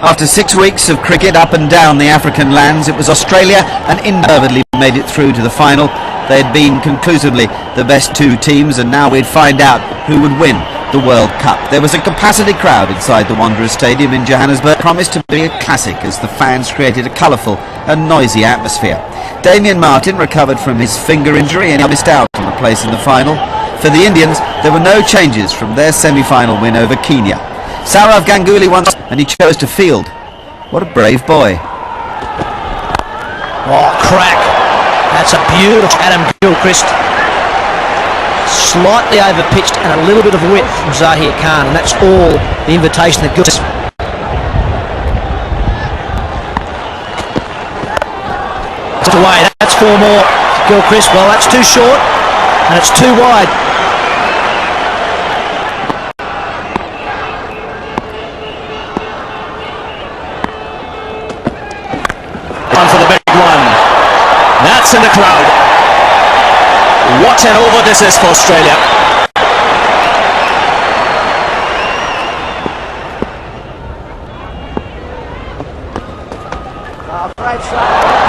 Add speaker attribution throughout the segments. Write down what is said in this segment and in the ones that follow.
Speaker 1: After 6 weeks of cricket up and down the African lands, it was Australia and India made it through to the final. They had been conclusively the best two teams, and now we'd find out who would win the World Cup. There was a capacity crowd inside the Wanderers Stadium in Johannesburg, promised to be a classic as the fans created a colourful and noisy atmosphere. Damian Martin recovered from his finger injury and missed out on a place in the final. For the Indians, there were no changes from their semi-final win over Kenya. Sourav Ganguly won and he chose to field. What a brave boy.
Speaker 2: Oh, crack. That's a beautiful Adam Gilchrist. Slightly over-pitched and a little bit of width from Zahir Khan, and that's all the invitation that Gilchrist. Away. That's 4 more. Gilchrist, well, that's too short and it's too wide.
Speaker 3: On for the big one. That's in the crowd. What an over this is for Australia.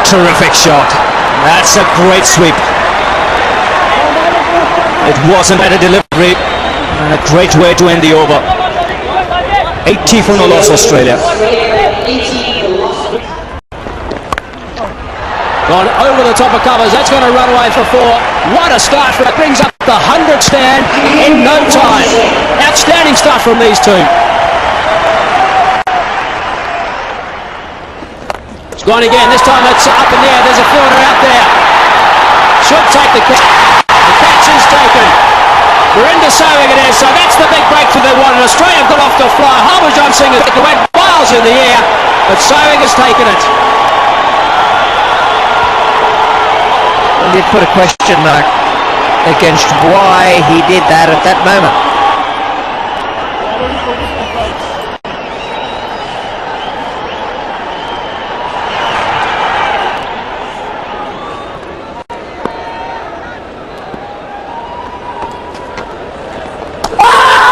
Speaker 3: Terrific shot. That's a great sweep. It wasn't better delivery and a great way to end the over. 80 for no loss, Australia. Gone over the top of covers. That's going to run away for 4. What a start. That brings up the 100 stand in no time. Outstanding start from these two. Gone again, this time it's up in the air, there's a fielder out there. Should take the catch. The catch is taken. Virender Sehwag it is, so that's the big breakthrough they wanted. Australia got off the fly. Harbhajan Singh has went miles in the air, but Sehwag has taken it.
Speaker 2: Well, you'd put a question mark against why he did that at that moment.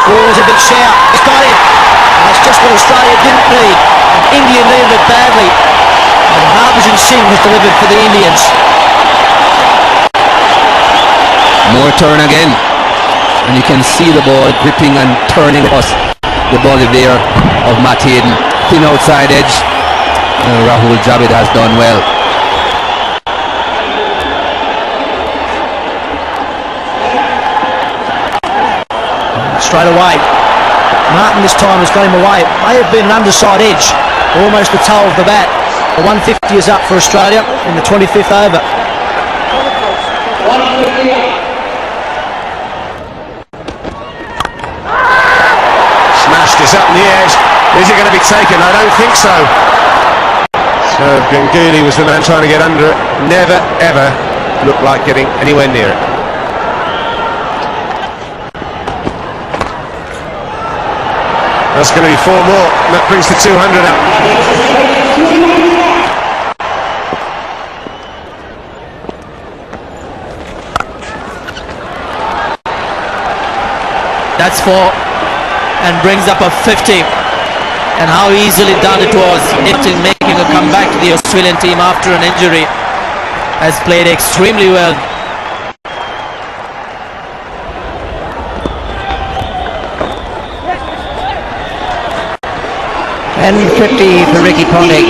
Speaker 3: Oh, it's a big shout. It's got it. That's just what Australia didn't need. And India needed it badly. And Harbhajan Singh has delivered for the Indians.
Speaker 4: More turn again. And you can see the ball gripping and turning across the body there of Matt Hayden. Thin outside edge. Rahul Dravid has done well.
Speaker 2: Straight away. Martin this time has got him away. It may have been an underside edge, almost the toe of the bat. The 150 is up for Australia in the 25th over.
Speaker 3: Smashed is up in the edge. Is it going to be taken? I don't think so. So Ganguly was the man trying to get under it. Never ever looked like getting anywhere near it. That's going to be 4 more, and that brings the 200 up.
Speaker 2: That's 4 and brings up a 50. And how easily done it was. Making a comeback to the Australian team after an injury. Has played extremely well. And 50 for Ricky Ponting.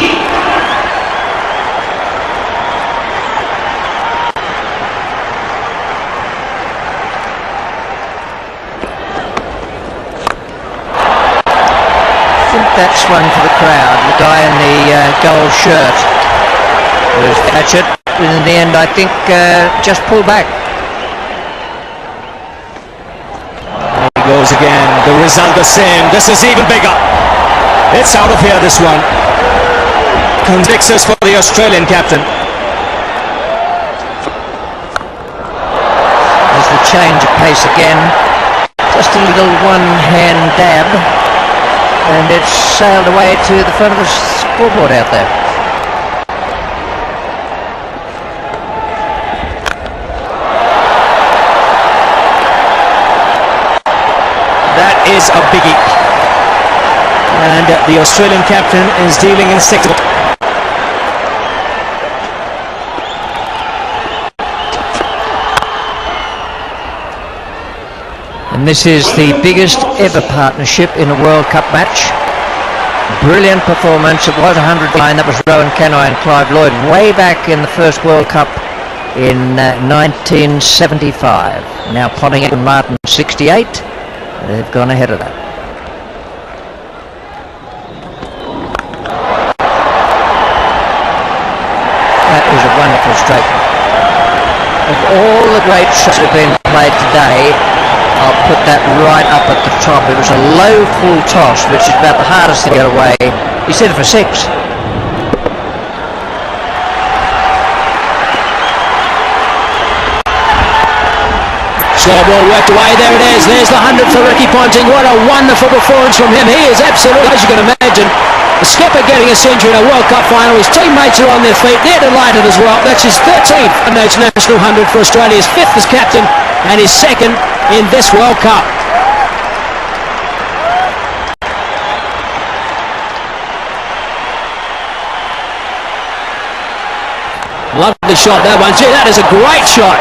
Speaker 2: I think that's one for the crowd. The guy in the gold shirt was Thatcher. In the end, I think just pulled back.
Speaker 3: There he goes again. The result the same. This is even bigger. It's out of here, this one. Convictus for the Australian captain.
Speaker 2: There's the change of pace again. Just a little one-hand dab. And it's sailed away to the front of the scoreboard out there.
Speaker 3: That is a biggie. And the Australian captain is dealing in 6.
Speaker 5: And this is the biggest ever partnership in a World Cup match. Brilliant performance. It was 109. That was Rowan Kenoi and Clive Lloyd way back in the first World Cup in 1975. Now Ponting and Martin 68. They've gone ahead of that. That is a wonderful stroke. Of all the great shots that have been played today, I'll put that right up at the top. It was a low full toss, which is about the hardest to get away. He set it for 6.
Speaker 3: Short ball worked away, there it is. There's the 100 for Ricky Ponting. What a wonderful performance from him. He is absolutely, as you can imagine, the skipper getting a century in a World Cup final. His teammates are on their feet. They're delighted as well. That's his 13th international 100 for Australia, his 5th as captain and his 2nd in this World Cup. Lovely shot, that one. Gee, that is a great shot.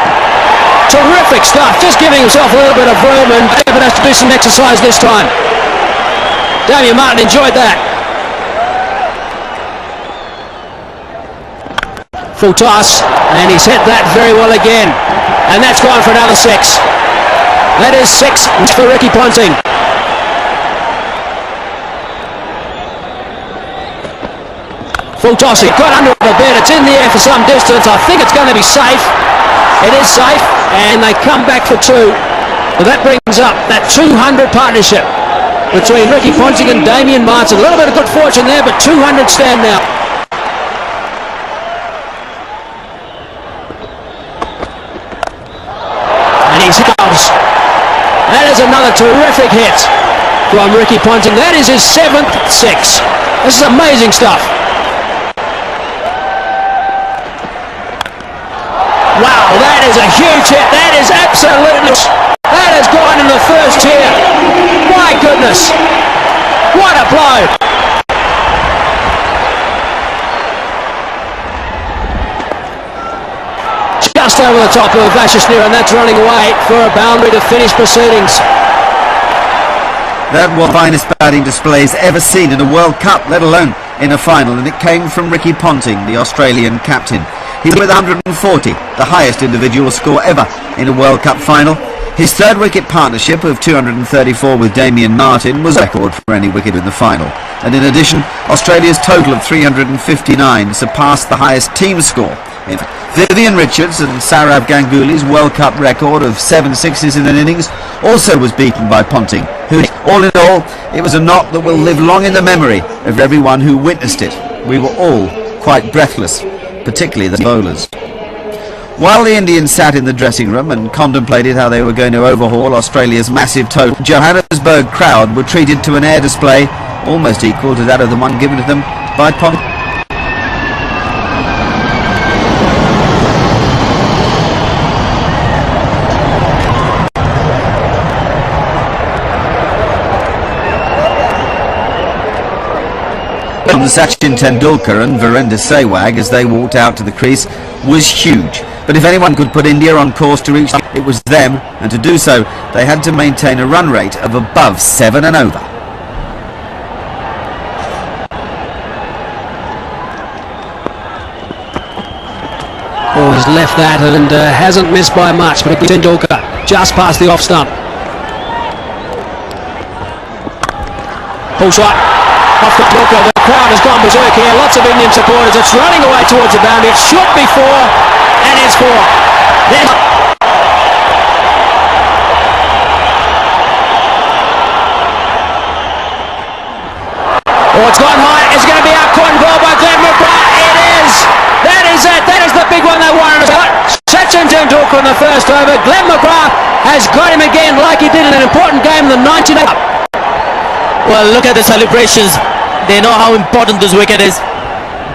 Speaker 3: Terrific stuff. Just giving himself a little bit of room, and David has to do some exercise this time. Damien Martin enjoyed that. Full toss, and he's hit that very well again. And that's gone for another 6. That is 6 for Ricky Ponting. Full toss, it got under the bed. It's in the air for some distance. I think it's going to be safe. It is safe, and they come back for 2. So that brings up that 200 partnership between Ricky Ponting and Damien Martin. A little bit of good fortune there, but 200 stand now. And he's goes. That is another terrific hit from Ricky Ponting. That is his 7th 6. This is amazing stuff. Wow, that is a huge hit. That is absolutely... That has gone in the first tier. My goodness. What a blow. Just over the top of Vashishneer, and that's running away for a boundary to finish proceedings.
Speaker 1: That was the finest batting displays ever seen in a World Cup, let alone in a final, and it came from Ricky Ponting, the Australian captain. He was with 140, the highest individual score ever in a World Cup final. His 3rd wicket partnership of 234 with Damien Martin was a record for any wicket in the final. And in addition, Australia's total of 359 surpassed the highest team score. Vivian Richards and Saurav Ganguly's World Cup record of 7 sixes in an innings also was beaten by Ponting, who, all in all, it was a knock that will live long in the memory of everyone who witnessed it. We were all quite breathless, particularly the bowlers. While the Indians sat in the dressing room and contemplated how they were going to overhaul Australia's massive total, Johannesburg crowd were treated to an air display almost equal to that of the one given to them by Ponting. Sachin Tendulkar and Virender Sehwag as they walked out to the crease was huge. But if anyone could put India on course to reach, it was them, and to do so they had to maintain a run rate of above 7 and over.
Speaker 3: Oh, he's left that and hasn't missed by much, but it's Tendulkar just past the off stump. Pull shot. Off the Tendulkar. The crowd has gone berserk here. Lots of Indian supporters. It's running away towards the boundary. It should be 4, and it's 4. Oh, it's gone high. It's going to be out. Caught and goal by Glenn McGrath. It is. That is it. That is the big one they wanted about. Sachin Tendulkar in the first over. Glenn McGrath has got him again like he did in an important game in the 19th.
Speaker 2: Well, look at the celebrations. They know how important this wicket is.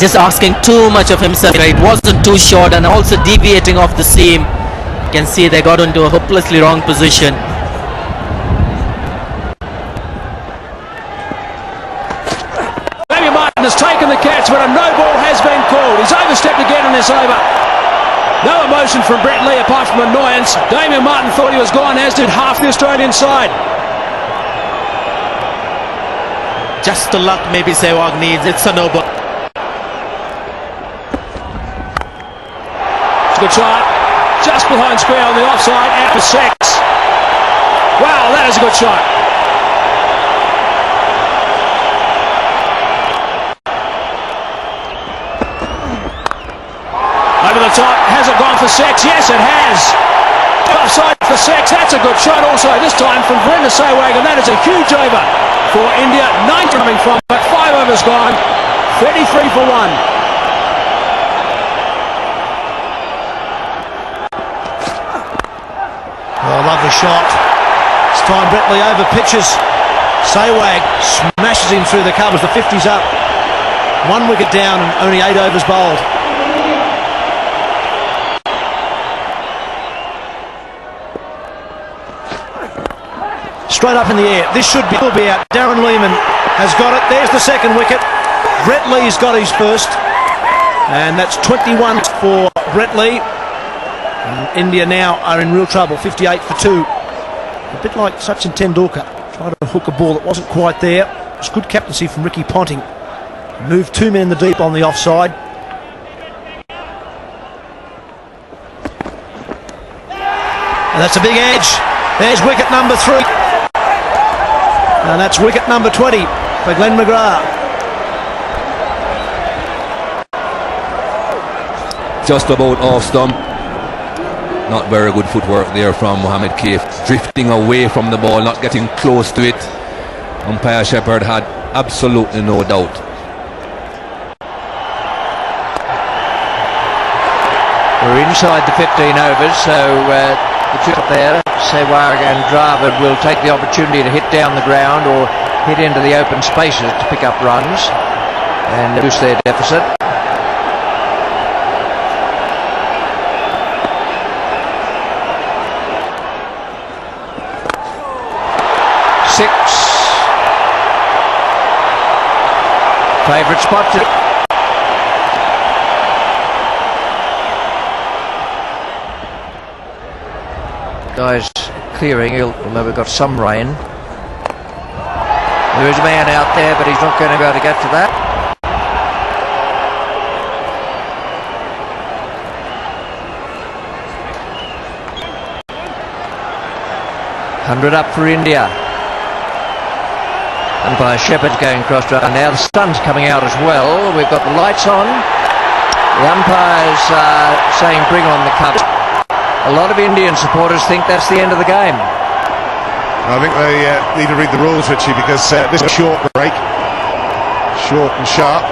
Speaker 2: Just asking too much of himself. It wasn't too short, and also deviating off the seam. You can see they got into a hopelessly wrong position.
Speaker 3: has taken the catch, but a no ball has been called. He's overstepped again in this over. No emotion from Brett Lee apart from annoyance. Damien Martin thought he was gone, as did half the Australian side.
Speaker 2: Just the luck maybe Sehwag needs. It's a no ball.
Speaker 3: It's a good shot. Just behind square on the offside, out for 6. Wow, that is a good shot. Over the top, has it gone for 6? Yes, it has. Offside for 6, that's a good shot also, this time from Virender Sehwag, and that is a huge over for India. 9 coming from, but 5 overs gone, 33 for 1.
Speaker 6: Oh, lovely shot. This time Brett Lee over pitches. Sehwag smashes him through the covers. The 50's up. 1 wicket down and only 8 overs bowled. Straight up in the air. This should be out. Darren Lehmann has got it. There's the second wicket. Brett Lee's got his first. And that's 21 for Brett Lee. And India now are in real trouble. 58 for 2. A bit like Sachin Tendulkar. Tried to hook a ball that wasn't quite there. It was good captaincy from Ricky Ponting. Moved 2 men in the deep on the offside. And that's a big edge. There's wicket number 3. And that's wicket number 20 for Glenn McGrath.
Speaker 4: Just about off stump. Not very good footwork there from Mohammed Kaif. Drifting away from the ball, not getting close to it. Umpire Shepherd had absolutely no doubt.
Speaker 5: We're inside the 15 overs, so the two up there, Sehwag and Dravid, will take the opportunity to hit down the ground or hit into the open spaces to pick up runs and reduce their deficit. Favourite spot to guys clearing, although we've got some rain. There is a man out there, but he's not going to be able to get to that. $100 up for India. Umpire Shepherd's going across to now. The sun's coming out as well. We've got the lights on. The umpires saying bring on the cup. A lot of Indian supporters think that's the end of the game.
Speaker 7: I think they need to read the rules, Richie, because this is a short break. Short and sharp.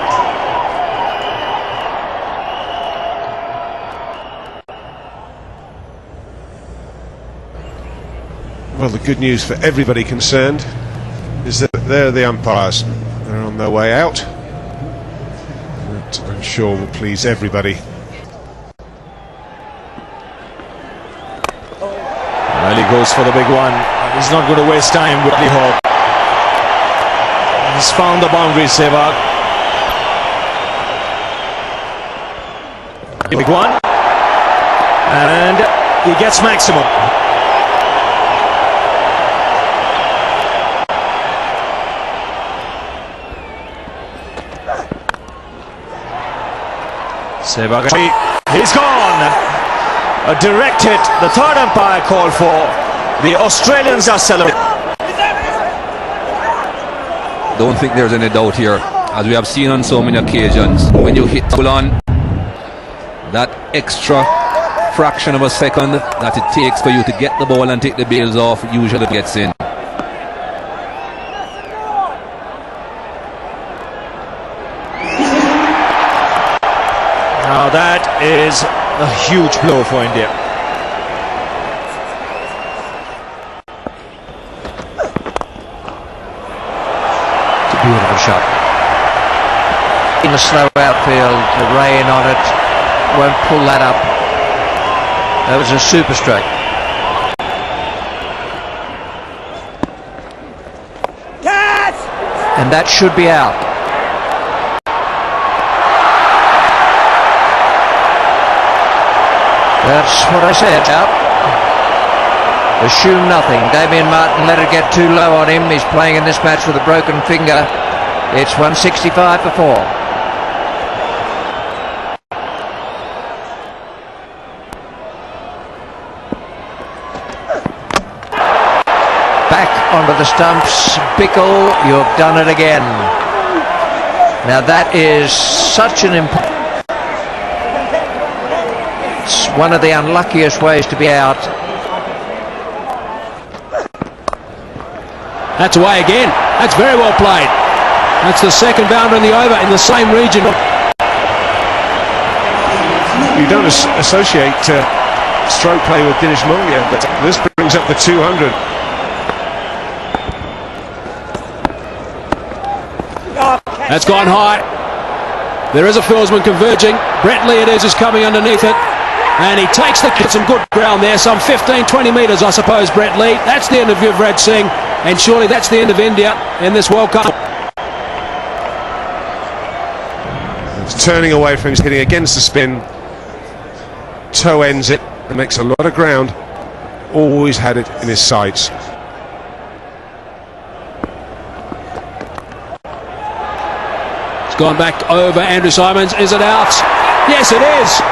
Speaker 7: Well, the good news for everybody concerned is that they're the umpires. They're on their way out. That I'm sure will please everybody.
Speaker 3: Well, he goes for the big one. He's not going to waste time with the hope. He's found the boundary, Sehwag. Big one. And he gets maximum. Sehwag, he's gone. A direct hit, the third umpire called for. The Australians are celebrating.
Speaker 4: Don't think there's any doubt here, as we have seen on so many occasions. When you hit full on, that extra fraction of a second that it takes for you to get the ball and take the bails off usually gets in.
Speaker 3: Now that is a huge blow for India.
Speaker 5: It's a beautiful shot. In the slow outfield, the rain on it won't pull that up. That was a super stroke. And that should be out. That's what I said about. Assume nothing. Damien Martin let it get too low on him. He's playing in this match with a broken finger. It's 165 for 4. Back onto the stumps. Bickle, you've done it again. Now that is such an important... It's one of the unluckiest ways to be out.
Speaker 3: That's away again. That's very well played. That's the second boundary in the over in the same region.
Speaker 7: You don't associate stroke play with Dinesh Mongia, but this brings up the 200.
Speaker 3: That's gone high. There is a fieldsman converging. Brett Lee it is coming underneath it. And he takes some good ground there, some 15-20 metres I suppose, Brett Lee. That's the end of Yuvraj Singh, and surely that's the end of India in this World Cup.
Speaker 7: It's turning away from him, he's hitting against the spin. Toe ends it and makes a lot of ground. Always had it in his sights.
Speaker 3: It's gone back over Andrew Symonds. Is it out? Yes, it is.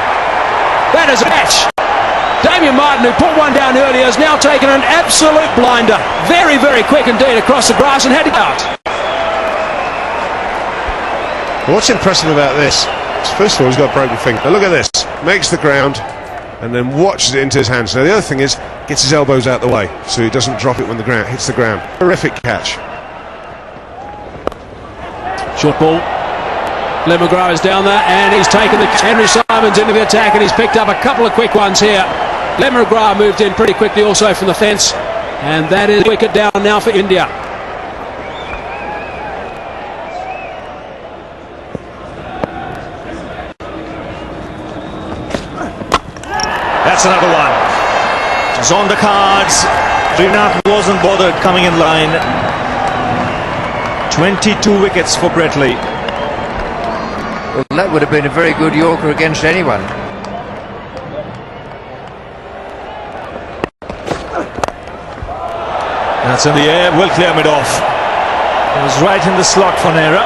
Speaker 3: That is a catch. Damien Martin, who put one down earlier, has now taken an absolute blinder. Very, very quick indeed across the grass and had it out.
Speaker 7: What's impressive about this is, first of all, he's got a broken finger. Now look at this. Makes the ground and then watches it into his hands. Now the other thing is, gets his elbows out the way so he doesn't drop it when the ground hits the ground. Terrific catch.
Speaker 3: Short ball. Len McGrath is down there and he's taken the Henry Symonds into the attack and he's picked up a couple of quick ones here. Len McGrath moved in pretty quickly also from the fence, and that is wicket down now for India.
Speaker 6: That's another one. It's on the cards. Srinath wasn't bothered coming in line. 22 wickets for Brett Lee.
Speaker 5: Well, that would have been a very good Yorker against anyone.
Speaker 6: That's in the air, will clear mid off. It was right in the slot for Nehra.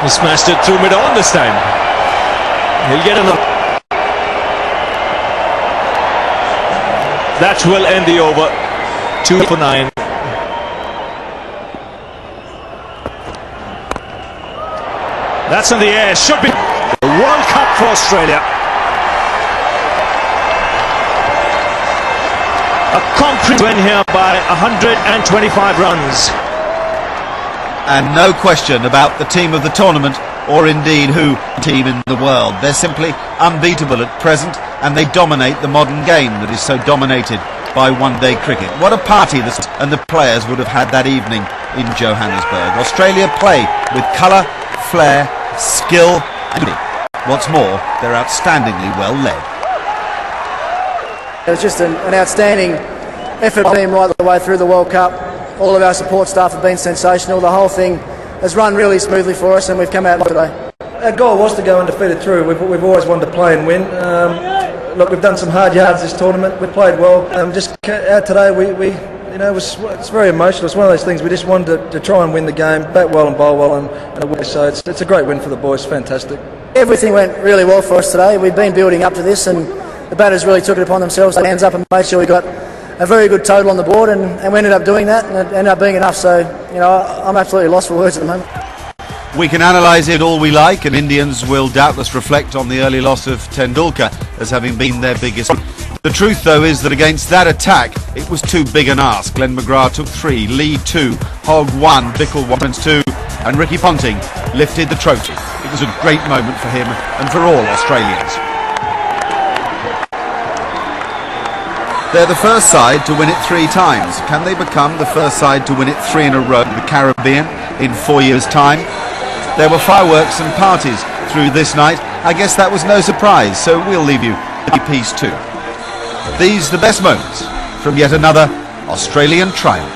Speaker 6: He smashed it through mid on this time. He'll get another. That will end the over. 2 for 9. That's in the air. Should be the World Cup for Australia. A concrete win here by 125 runs.
Speaker 1: And no question about the team of the tournament, or indeed who team in the world. They're simply unbeatable at present, and they dominate the modern game that is so dominated by one-day cricket. What a party this and the players would have had that evening in Johannesburg. Australia play with colour, flair, skill and what's more, they're outstandingly well led.
Speaker 8: It was just an outstanding effort by the team right the way through the World Cup. All of our support staff have been sensational. The whole thing has run really smoothly for us, and we've come out today.
Speaker 9: Our goal was to go undefeated through. We've always wanted to play and win. Look, we've done some hard yards this tournament. We played well. Just out today, we you know, it's very emotional. It's one of those things. We just wanted to try and win the game, bat well and bowl well, and win. So it's a great win for the boys. Fantastic.
Speaker 8: Everything went really well for us today. We've been building up to this, and the batters really took it upon themselves. They hands up and made sure we got a very good total on the board, and we ended up doing that, and it ended up being enough. So, you know, I'm absolutely lost for words at the moment.
Speaker 1: We can analyse it all we like, and Indians will doubtless reflect on the early loss of Tendulkar as having been their biggest. The truth, though, is that against that attack, it was too big an ask. Glenn McGrath took 3, Lee 2, Hogg 1, Bickle 1, 2, and Ricky Ponting lifted the trophy. It was a great moment for him and for all Australians. They're the first side to win it 3 times. Can they become the first side to win it 3 in a row in the Caribbean in 4 years' time? There were fireworks and parties through this night. I guess that was no surprise, so we'll leave you with a piece too. These the best moments from yet another Australian triumph.